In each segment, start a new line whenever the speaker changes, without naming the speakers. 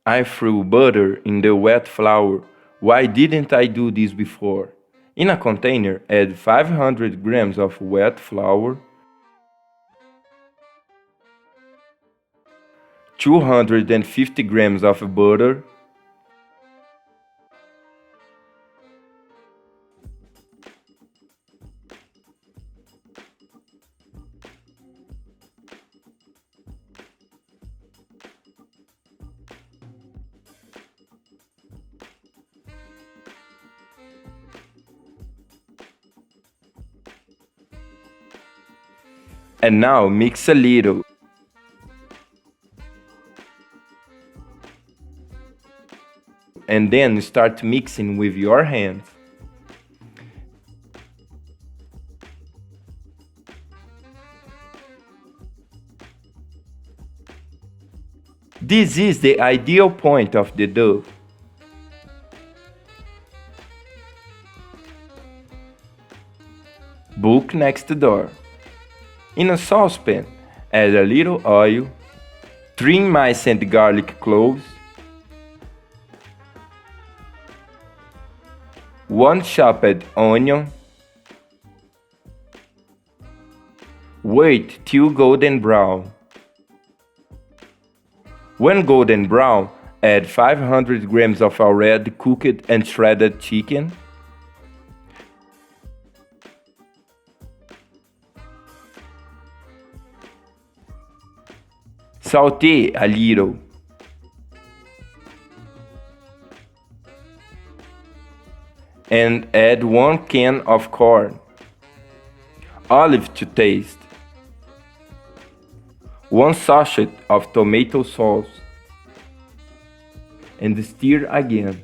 I threw butter in the wet flour. Why didn't I do this before? In a container, add 500 grams of wet flour, 250 grams of butter, and now mix a little. And then start mixing with your hands. This is the ideal point of the dough. Book next door. In a saucepan, add a little oil, 3 minced garlic cloves, 1 chopped onion. Wait till golden brown. When golden brown, add 500 grams of already cooked and shredded chicken, saute a little, and add 1 can of corn, olive to taste, 1 sachet of tomato sauce, and stir again.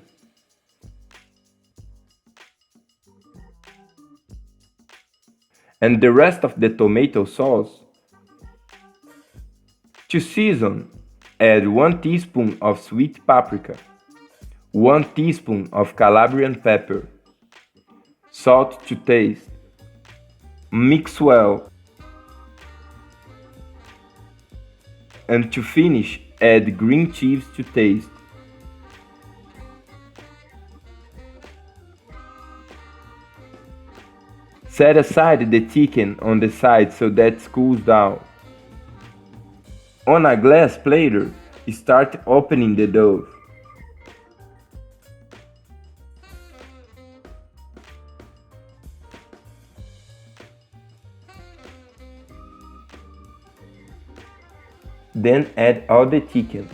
And the rest of the tomato sauce. To season, add 1 teaspoon of sweet paprika, 1 teaspoon of Calabrian pepper, salt to taste. Mix well. And to finish, add green cheese to taste. Set aside the chicken on the side so that it cools down. On a glass platter, start opening the dough. Then add all the chicken.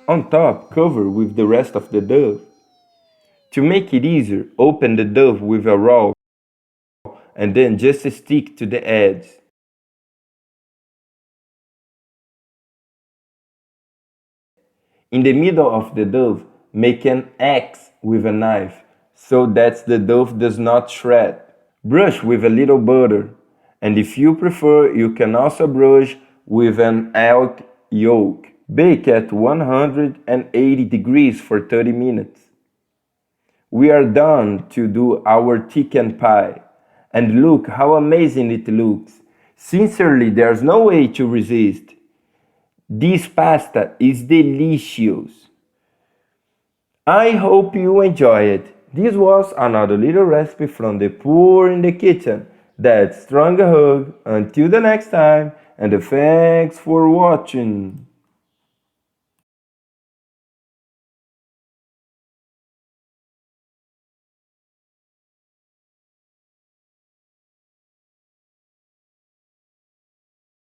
On top, cover with the rest of the dough. To make it easier, open the dough with a roll and then just stick to the edge. In the middle of the dough, make an X with a knife so that the dough does not shred. Brush with a little butter, and if you prefer, you can also brush with an egg yolk. Bake at 180 degrees for 30 minutes. We are done to do our chicken pie. And look how amazing it looks. Sincerely, there's no way to resist. This pasta is delicious. I hope you enjoy it. This was another little recipe from the poor in the kitchen. That's strong hug. Until the next time, and thanks for watching.